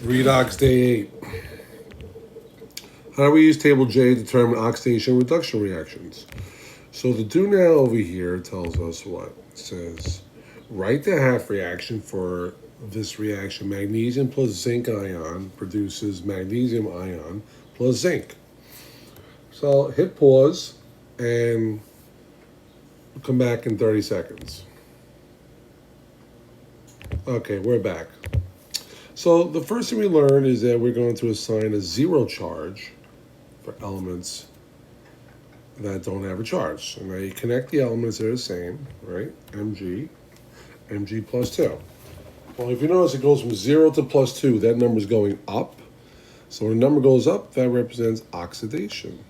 Redox Day 8. How do we use Table J to determine oxidation reduction reactions? So the do now over here tells us what? It says, write the half reaction for this reaction. Magnesium plus zinc ion produces magnesium ion plus zinc. So hit pause and come back in 30 seconds. Okay, we're back. So the first thing we learned is that we're going to assign a zero charge for elements that don't have a charge. So now you connect the elements that are the same, right? Mg plus 2. Well, if you notice it goes from 0 to plus 2, that number is going up. So when a number goes up, that represents oxidation.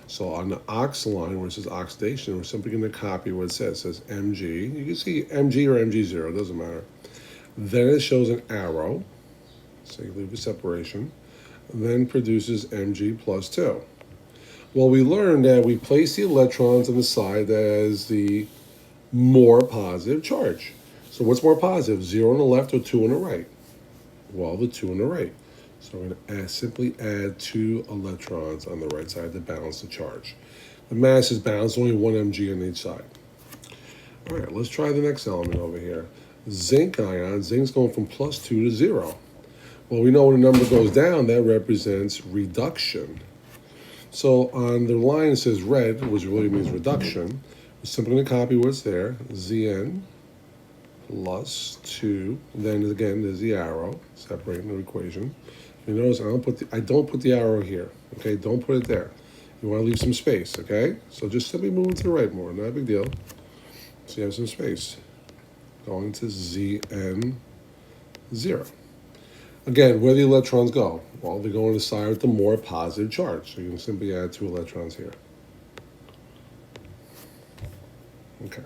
So on the ox line, where it says oxidation, we're simply going to copy what it says. It says Mg. You can see Mg or Mg0, it doesn't matter. Then it shows an arrow, so you leave a separation, then produces Mg plus 2. Well, we learned that we place the electrons on the side that has the more positive charge. So what's more positive, 0 on the left or 2 on the right? Well, the 2 on the right. So we're going to simply add 2 electrons on the right side to balance the charge. The mass is balanced, only 1 Mg on each side. All right, let's try the next element over here. Zinc ion, zinc's going from plus 2 to 0. Well, we know when a number goes down, that represents reduction. So on the line it says red, which really means reduction. We're simply going to copy what's there, Zn plus 2. Then again, there's the arrow separating the equation. You notice I don't put the arrow here. Okay, don't put it there. You want to leave some space. Okay, so just simply move to the right more. Not a big deal. So you have some space. Going to Zn 0. Again, where do the electrons go? Well, they go on the side with the more positive charge. So you can simply add 2 electrons here. Okay.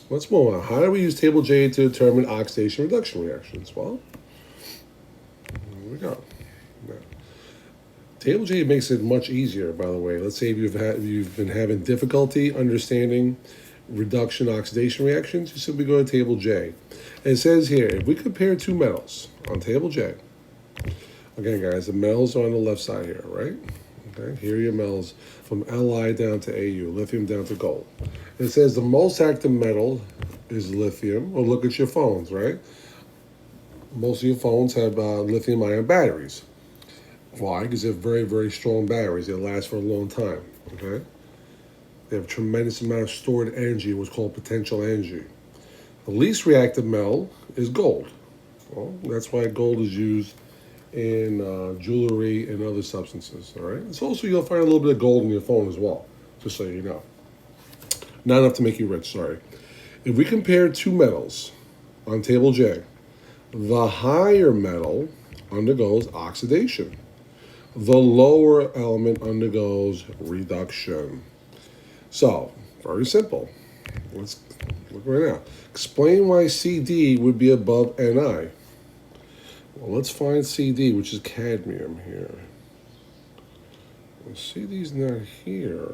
Let's move on. How do we use Table J to determine oxidation reduction reactions? Well, here we go. Now, Table J makes it much easier, by the way. Let's say if you've been having difficulty understanding reduction oxidation reactions, you simply go to Table J. And it says here, if we compare 2 metals on Table J, again, guys, the metals are on the left side here, right? Okay, here are your metals from Li down to Au, lithium down to gold. It says the most active metal is lithium. Well, look at your phones, right? Most of your phones have lithium-ion batteries. Why? Because they're very, very strong batteries. They last for a long time, okay? They have a tremendous amount of stored energy, what's called potential energy. The least reactive metal is gold. Well, that's why gold is used in jewelry and other substances, all right? It's also, you'll find a little bit of gold in your phone as well, just so you know. Not enough to make you rich, sorry. If we compare 2 metals on Table J, the higher metal undergoes oxidation. The lower element undergoes reduction. So, very simple. Let's look right now. Explain why CD would be above Ni. Well, let's find CD, which is cadmium here. Well, CD's not here.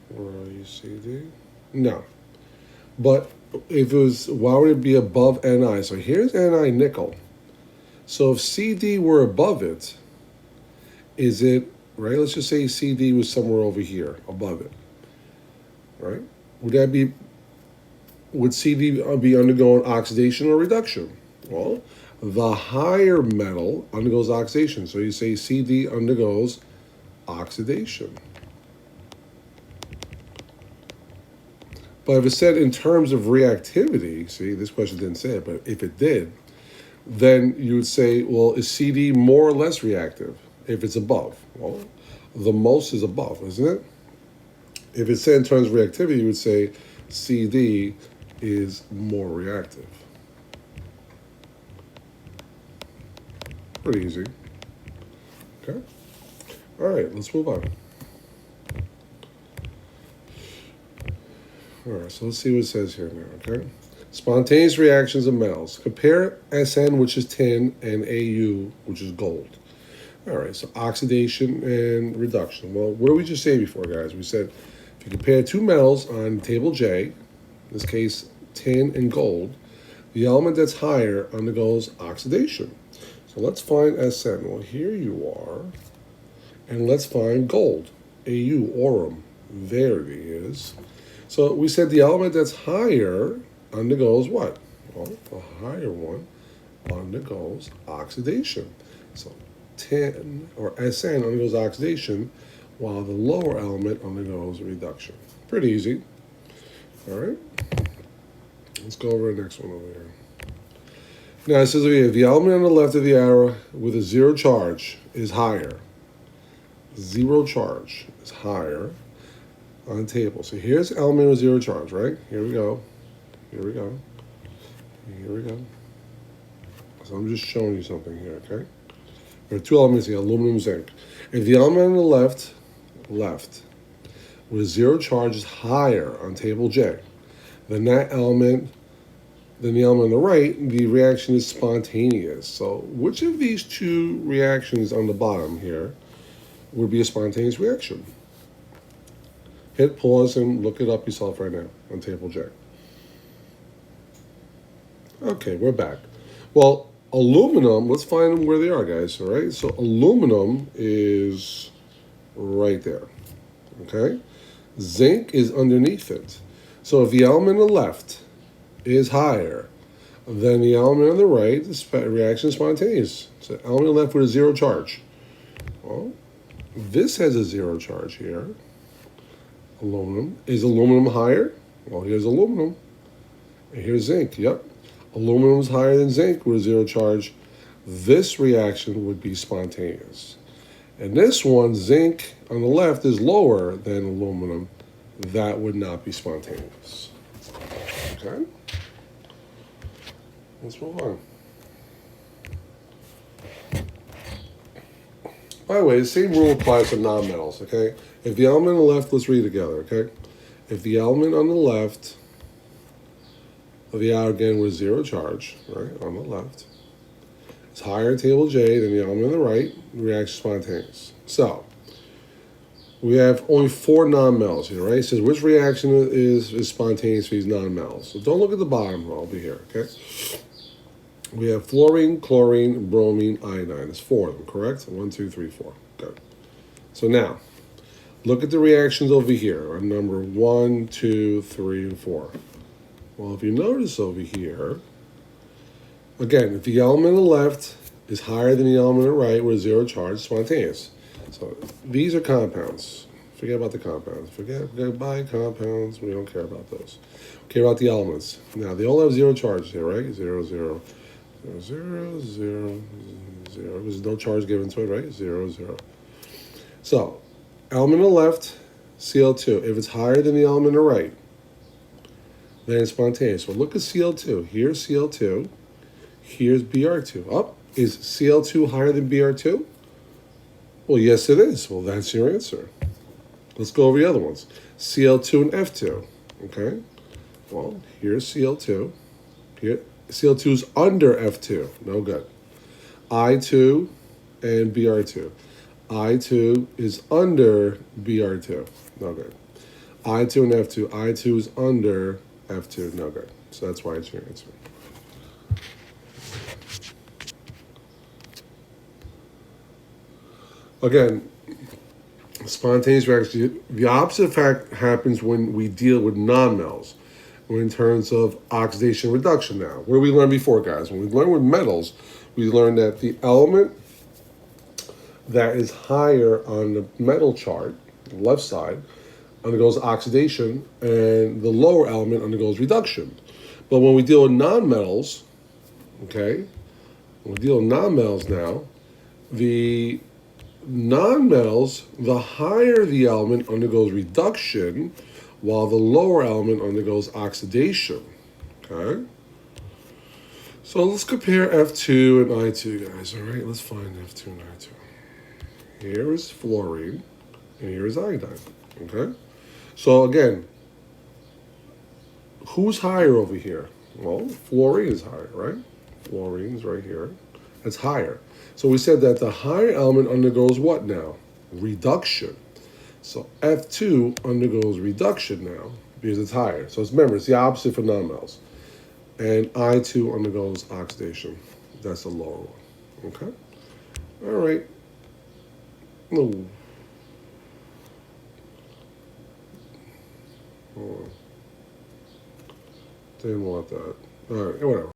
Where are you, CD? No. But if it was, why would it be above Ni? So here's Ni nickel. So if CD were above it, is it, right? Let's just say CD was somewhere over here, above it, right? Would CD be undergoing oxidation or reduction? Well, the higher metal undergoes oxidation. So you say CD undergoes oxidation. But if it said in terms of reactivity, see, this question didn't say it, but if it did, then you would say, well, is CD more or less reactive if it's above? Well, the most is above, isn't it? If it said in terms of reactivity, you would say CD is more reactive. Pretty easy. Okay. All right, let's move on. All right, so let's see what it says here now, okay? Spontaneous reactions of metals. Compare Sn, which is tin, and Au, which is gold. All right, so oxidation and reduction. Well, what did we just say before, guys? We said if you compare 2 metals on Table J, in this case tin and gold, The element that's higher undergoes oxidation. So let's find Sn. Well, here you are. And let's find gold. Au, aurum. There it is. So we said the element that's higher undergoes what? Well, the higher one undergoes oxidation. So 10 or Sn undergoes oxidation while the lower element undergoes reduction. Pretty easy. All right. Let's go over the next one over here. Now it says over here, the element on the left of the arrow with a zero charge is higher. Zero charge is higher on the table. So here's element with zero charge, right? Here we go. Here we go. Here we go. So I'm just showing you something here, okay? There are two elements here, aluminum and zinc. If the element on the left with zero charge is higher on table J, then the element on the right, the reaction is spontaneous. So which of these two reactions on the bottom here would be a spontaneous reaction? Hit pause and look it up yourself right now on table J. Okay, we're back. Well, aluminum, let's find where they are, guys, all right? So aluminum is right there, okay? Zinc is underneath it. So if the element on the left is higher than the element on the right, the reaction is spontaneous. So element on the left with a zero charge. Well, this has a zero charge here. Aluminum. Is aluminum higher? Well, here's aluminum. And here's zinc. Yep. Aluminum is higher than zinc with a zero charge. This reaction would be spontaneous. And this one, zinc on the left, is lower than aluminum. That would not be spontaneous. Okay? Let's move on. By the way, the same rule applies to nonmetals, okay? If the element on the left, let's read together, okay? If the element on the left of the arrow again with zero charge, right, on the left, is higher in table J than the element on the right, the reaction is spontaneous. So, we have only 4 nonmetals here, right? It says which reaction is spontaneous for these nonmetals. So don't look at the bottom, I'll be here, okay? We have fluorine, chlorine, bromine, iodine. There's 4 of them, correct? 1, 2, 3, 4. Good. So now, look at the reactions over here on number 1, 2, 3, and 4. Well, if you notice over here, again, if the element on the left is higher than the element on the right with zero charge, spontaneous. So these are compounds. Forget about the compounds. Forget by compounds. We don't care about those. We care about the elements. Now, they all have zero charge here, right? 0, 0. 0, 0, 0. There's no charge given to it, right? 0, 0. So, element on the left, Cl2. If it's higher than the element on the right, then it's spontaneous. So look at Cl2. Here's Cl2. Here's Br2. Oh, is Cl2 higher than Br2? Well, yes, it is. Well, that's your answer. Let's go over the other ones. Cl2 and F2. Okay? Well, here's Cl2. Here, Cl2 is under F2. No good. I2 and Br2. I2 is under Br2. No good. I2 and F2. I2 is under F2. No good. So that's why it's your answer. Again, spontaneous reaction. The opposite fact happens when we deal with nonmetals, or in terms of oxidation reduction now. What did we learn before, guys? When we learned with metals, we learned that the element that is higher on the metal chart, left side, undergoes oxidation, and the lower element undergoes reduction. But when we deal with nonmetals, okay, when we deal with nonmetals now, the nonmetals, the higher the element undergoes reduction, while the lower element undergoes oxidation, okay? So let's compare F2 and I2, guys, all right? Let's find F2 and I2. Here is fluorine, and here is iodine, okay? So again, who's higher over here? Well, fluorine is higher, right? Fluorine is right here. It's higher. So we said that the higher element undergoes what now? Reduction. So F2 undergoes reduction now because it's higher. So remember, it's the opposite for nonmetals. And I2 undergoes oxidation. That's the lower one. Okay? All right. No. Hold on. Didn't want that. All right, whatever.